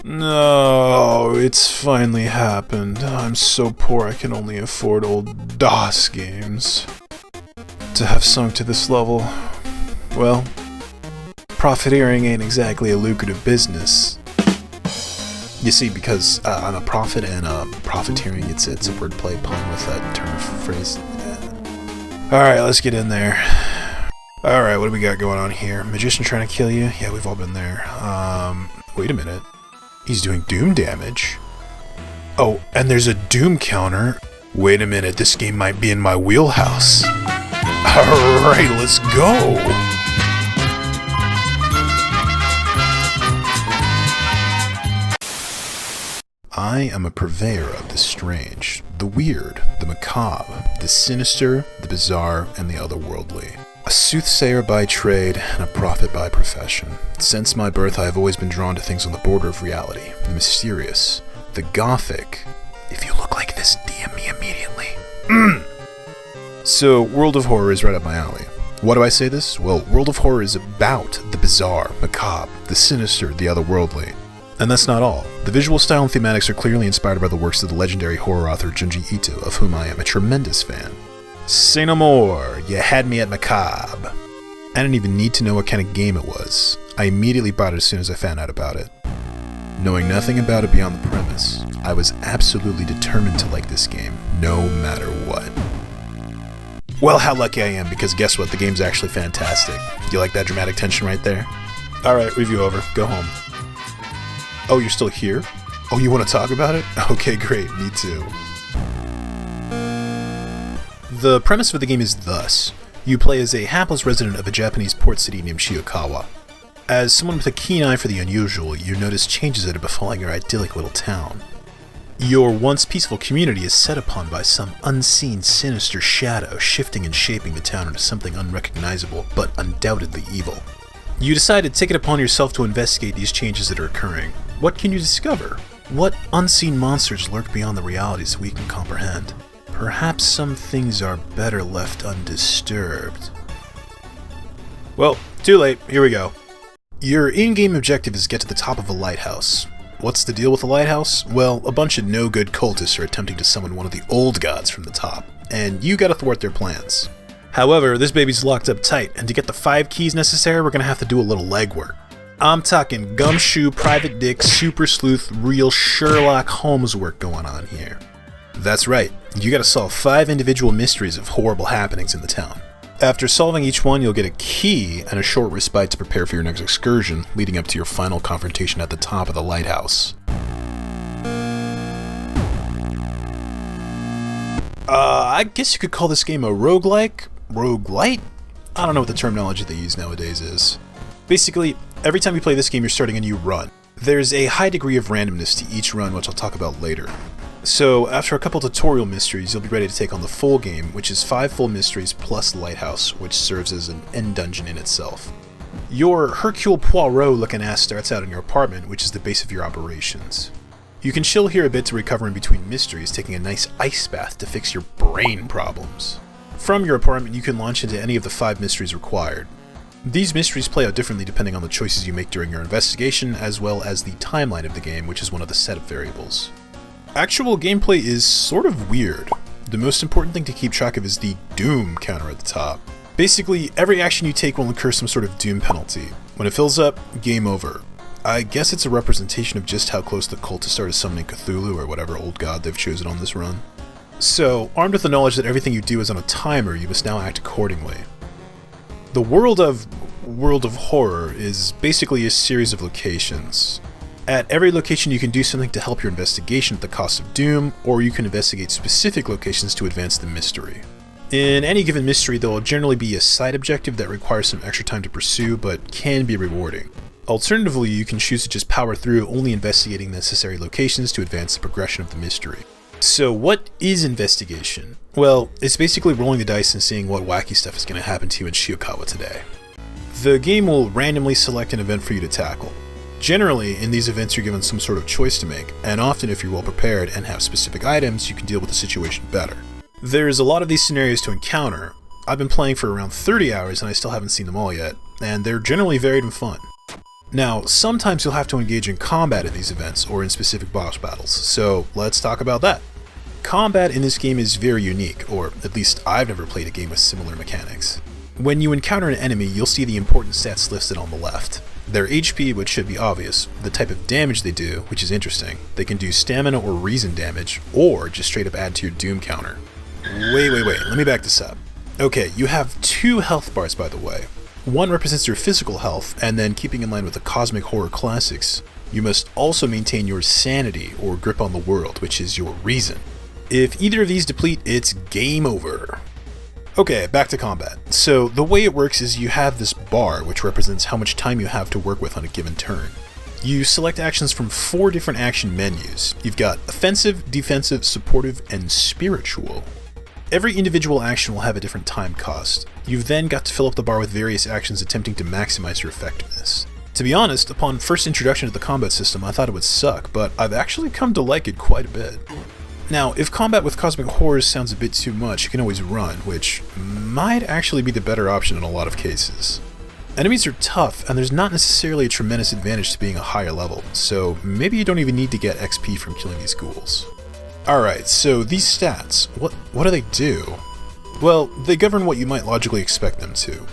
No, it's finally happened. I'm so poor I can only afford old DOS games. To have sunk to this level, well, profiteering ain't exactly a lucrative business. You see, because I'm a prophet and profiteering, it's a wordplay pun with that term of phrase. Alright, let's get in there. Alright, what do we got going on here? Magician trying to kill you? Yeah, we've all been there. Wait a minute. He's doing doom damage. Oh, and there's a doom counter. Wait a minute, this game might be in my wheelhouse. Alright, let's go! I am a purveyor of the strange, the weird, the macabre, the sinister, the bizarre, and the otherworldly. A soothsayer by trade, and a prophet by profession. Since my birth, I have always been drawn to things on the border of reality, the mysterious, the gothic. If you look like this, DM me immediately. So, World of Horror is right up my alley. Why do I say this? Well, World of Horror is about the bizarre, macabre, the sinister, the otherworldly. And that's not all. The visual style and thematics are clearly inspired by the works of the legendary horror author Junji, of whom I am a tremendous fan. Say no more, you had me at macabre. I didn't even need to know what kind of game it was. I immediately bought it as soon as I found out about it. Knowing nothing about it beyond the premise, I was absolutely determined to like this game, no matter what. Well, how lucky I am, because guess what, the game's actually fantastic. You like that dramatic tension right there? Alright, review over, go home. Oh, you're still here? Oh, you want to talk about it? Okay, great, me too. The premise of the game is thus. You play as a hapless resident of a Japanese port city named Shiokawa. As someone with a keen eye for the unusual, you notice changes that are befalling your idyllic little town. Your once peaceful community is set upon by some unseen sinister shadow, shifting and shaping the town into something unrecognizable, but undoubtedly evil. You decide to take it upon yourself to investigate these changes that are occurring. What can you discover? What unseen monsters lurk beyond the realities we can comprehend? Perhaps some things are better left undisturbed. Well, too late. Here we go. Your in-game objective is to get to the top of a lighthouse. What's the deal with the lighthouse? Well, a bunch of no-good cultists are attempting to summon one of the old gods from the top, and you gotta thwart their plans. However, this baby's locked up tight, and to get the 5 keys necessary, we're gonna have to do a little legwork. I'm talking gumshoe, private dick, super sleuth, real Sherlock Holmes work going on here. That's right, you gotta solve 5 individual mysteries of horrible happenings in the town. After solving each one, you'll get a key and a short respite to prepare for your next excursion, leading up to your final confrontation at the top of the lighthouse. I guess you could call this game a roguelike? Roguelite? I don't know what the terminology they use nowadays is. Basically, every time you play this game, you're starting a new run. There's a high degree of randomness to each run, which I'll talk about later. So, after a couple tutorial mysteries, you'll be ready to take on the full game, which is 5 full mysteries plus the lighthouse, which serves as an end dungeon in itself. Your Hercule Poirot-looking ass starts out in your apartment, which is the base of your operations. You can chill here a bit to recover in between mysteries, taking a nice ice bath to fix your brain problems. From your apartment, you can launch into any of the 5 mysteries required. These mysteries play out differently depending on the choices you make during your investigation, as well as the timeline of the game, which is one of the setup variables. Actual gameplay is sort of weird. The most important thing to keep track of is the doom counter at the top. Basically, every action you take will incur some sort of doom penalty. When it fills up, game over. I guess it's a representation of just how close the cultists are to summoning Cthulhu or whatever old god they've chosen on this run. So, armed with the knowledge that everything you do is on a timer, you must now act accordingly. The world of Horror is basically a series of locations. At every location you can do something to help your investigation at the cost of doom, or you can investigate specific locations to advance the mystery. In any given mystery, there will generally be a side objective that requires some extra time to pursue, but can be rewarding. Alternatively, you can choose to just power through only investigating necessary locations to advance the progression of the mystery. So what is investigation? Well, it's basically rolling the dice and seeing what wacky stuff is going to happen to you in Shiokawa today. The game will randomly select an event for you to tackle. Generally, in these events you're given some sort of choice to make, and often if you're well prepared and have specific items, you can deal with the situation better. There's a lot of these scenarios to encounter. I've been playing for around 30 hours and I still haven't seen them all yet, and they're generally varied and fun. Now, sometimes you'll have to engage in combat in these events or in specific boss battles, so let's talk about that. Combat in this game is very unique, or at least I've never played a game with similar mechanics. When you encounter an enemy, you'll see the important stats listed on the left. Their HP, which should be obvious, the type of damage they do, which is interesting. They can do stamina or reason damage, or just straight up add to your doom counter. Wait, let me back this up. Okay, you have 2 health bars, by the way. One represents your physical health, and then keeping in line with the cosmic horror classics, you must also maintain your sanity, or grip on the world, which is your reason. If either of these deplete, it's game over. Okay, back to combat. So the way it works is you have this bar, which represents how much time you have to work with on a given turn. You select actions from 4 different action menus. You've got offensive, defensive, supportive, and spiritual. Every individual action will have a different time cost. You've then got to fill up the bar with various actions attempting to maximize your effectiveness. To be honest, upon first introduction to the combat system, I thought it would suck, but I've actually come to like it quite a bit. Now, if combat with cosmic horrors sounds a bit too much, you can always run, which might actually be the better option in a lot of cases. Enemies are tough, and there's not necessarily a tremendous advantage to being a higher level, so maybe you don't even need to get XP from killing these ghouls. Alright, so these stats, what do they do? Well, they govern what you might logically expect them to.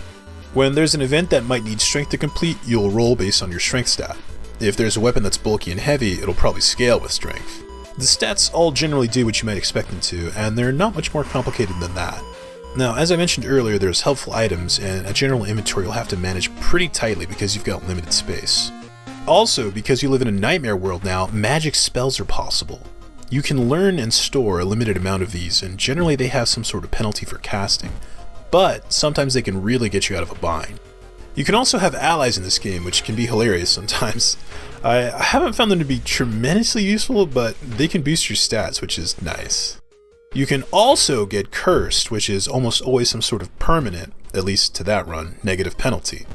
When there's an event that might need strength to complete, you'll roll based on your strength stat. If there's a weapon that's bulky and heavy, it'll probably scale with strength. The stats all generally do what you might expect them to, and they're not much more complicated than that. Now, as I mentioned earlier, there's helpful items, and a general inventory you'll have to manage pretty tightly because you've got limited space. Also, because you live in a nightmare world now, magic spells are possible. You can learn and store a limited amount of these, and generally they have some sort of penalty for casting, but sometimes they can really get you out of a bind. You can also have allies in this game, which can be hilarious sometimes. I haven't found them to be tremendously useful, but they can boost your stats, which is nice. You can also get cursed, which is almost always some sort of permanent, at least to that run, negative penalty.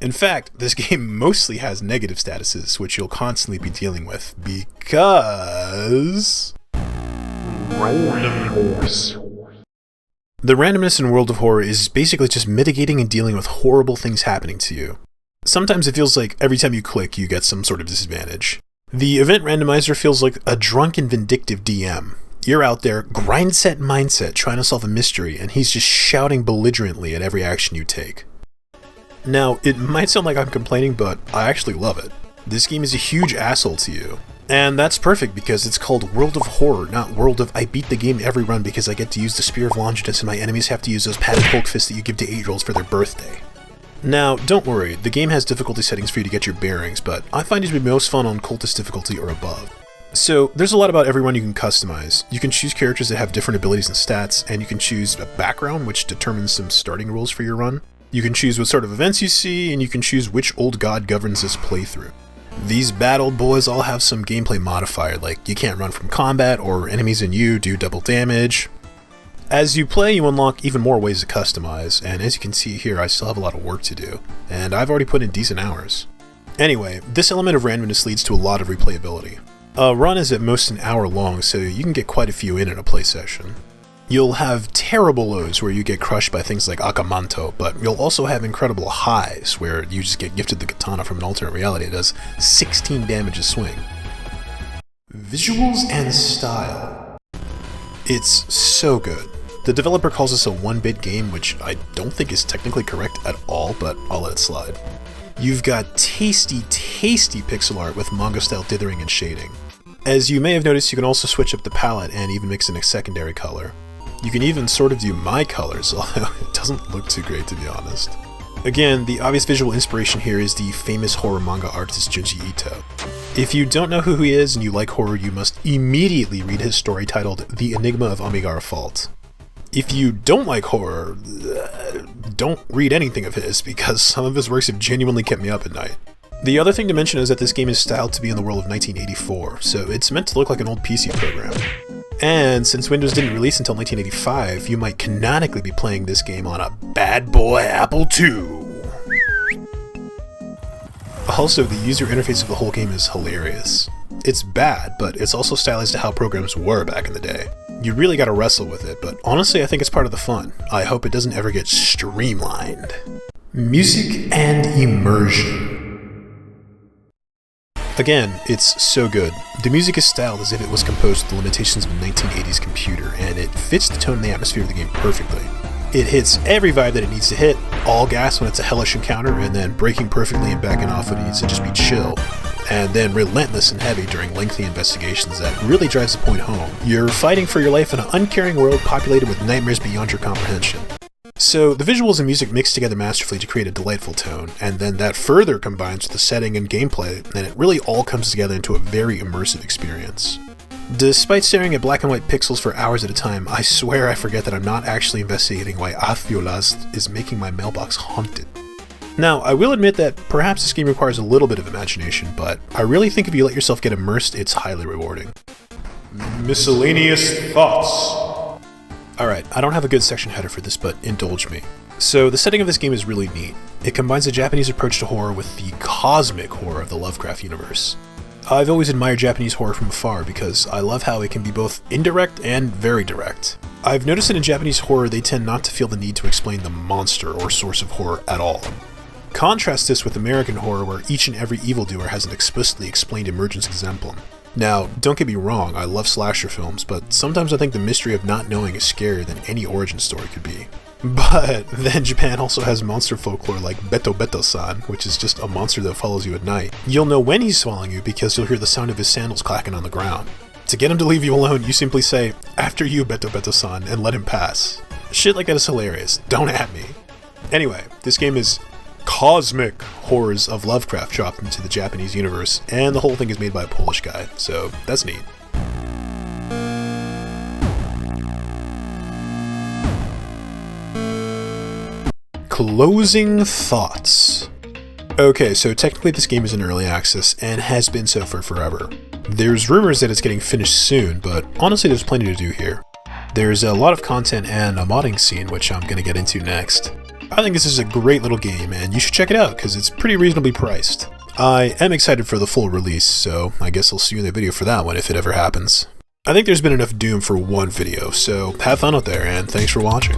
In fact, this game mostly has negative statuses, which you'll constantly be dealing with, because... Randomness. The randomness in World of Horror is basically just mitigating and dealing with horrible things happening to you. Sometimes it feels like every time you click, you get some sort of disadvantage. The event randomizer feels like a drunken, vindictive DM. You're out there, grind set mindset, trying to solve a mystery, and he's just shouting belligerently at every action you take. Now, it might sound like I'm complaining, but I actually love it. This game is a huge asshole to you. And that's perfect because it's called World of Horror, not World of I beat the game every run because I get to use the Spear of Longinus and my enemies have to use those padded Hulk fists that you give to 8-year-olds for their birthday. Now, don't worry, the game has difficulty settings for you to get your bearings, but I find it to be most fun on Cultist difficulty or above. So, there's a lot about every run you can customize. You can choose characters that have different abilities and stats, and you can choose a background which determines some starting rules for your run. You can choose what sort of events you see, and you can choose which old god governs this playthrough. These battle boys all have some gameplay modifier, like you can't run from combat, or enemies and you do double damage. As you play, you unlock even more ways to customize, and as you can see here, I still have a lot of work to do, and I've already put in decent hours. Anyway, this element of randomness leads to a lot of replayability. A run is at most an hour long, so you can get quite a few in a play session. You'll have terrible lows where you get crushed by things like Akamanto, but you'll also have incredible highs where you just get gifted the katana from an alternate reality that does 16 damage a swing. Visuals and style. It's so good. The developer calls this a 1-bit game, which I don't think is technically correct at all, but I'll let it slide. You've got tasty, tasty pixel art with manga-style dithering and shading. As you may have noticed, you can also switch up the palette and even mix in a secondary color. You can even sort of do my colors, although it doesn't look too great to be honest. Again, the obvious visual inspiration here is the famous horror manga artist Junji Ito. If you don't know who he is and you like horror, you must immediately read his story titled The Enigma of Amigara Fault. If you don't like horror, don't read anything of his, because some of his works have genuinely kept me up at night. The other thing to mention is that this game is styled to be in the world of 1984, so it's meant to look like an old PC program. And since Windows didn't release until 1985, you might canonically be playing this game on a bad boy Apple II. Also, the user interface of the whole game is hilarious. It's bad, but it's also stylized to how programs were back in the day. You really gotta wrestle with it, but honestly I think it's part of the fun. I hope it doesn't ever get streamlined. Music and immersion. Again, it's so good. The music is styled as if it was composed with the limitations of a 1980s computer, and it fits the tone and the atmosphere of the game perfectly. It hits every vibe that it needs to hit, all gas when it's a hellish encounter, and then breaking perfectly and backing off when it needs to just be chill. And then relentless and heavy during lengthy investigations that really drives the point home. You're fighting for your life in an uncaring world populated with nightmares beyond your comprehension. So the visuals and music mix together masterfully to create a delightful tone, and then that further combines with the setting and gameplay, and it really all comes together into a very immersive experience. Despite staring at black and white pixels for hours at a time, I swear I forget that I'm not actually investigating why Afiolaz is making my mailbox haunted. Now, I will admit that perhaps this game requires a little bit of imagination, but I really think if you let yourself get immersed, it's highly rewarding. Miscellaneous Thoughts. Alright, I don't have a good section header for this, but indulge me. So, the setting of this game is really neat. It combines the Japanese approach to horror with the cosmic horror of the Lovecraft universe. I've always admired Japanese horror from afar because I love how it can be both indirect and very direct. I've noticed that in Japanese horror they tend not to feel the need to explain the monster or source of horror at all. Contrast this with American horror where each and every evildoer has an explicitly explained emergence exemplum. Now, don't get me wrong, I love slasher films, but sometimes I think the mystery of not knowing is scarier than any origin story could be. But then Japan also has monster folklore like Beto Beto-san, which is just a monster that follows you at night. You'll know when he's swallowing you because you'll hear the sound of his sandals clacking on the ground. To get him to leave you alone, you simply say, "After you, Beto Beto-san," and let him pass. Shit like that is hilarious. Don't at me. Anyway, this game is cosmic horrors of Lovecraft dropped into the Japanese universe, and the whole thing is made by a Polish guy, so that's neat. Closing thoughts. Okay, so technically this game is in early access, and has been so for forever. There's rumors that it's getting finished soon, but honestly there's plenty to do here. There's a lot of content and a modding scene, which I'm going to get into next. I think this is a great little game, and you should check it out, because it's pretty reasonably priced. I am excited for the full release, so I guess I'll see you in the video for that one if it ever happens. I think there's been enough Doom for one video, so have fun out there, and thanks for watching.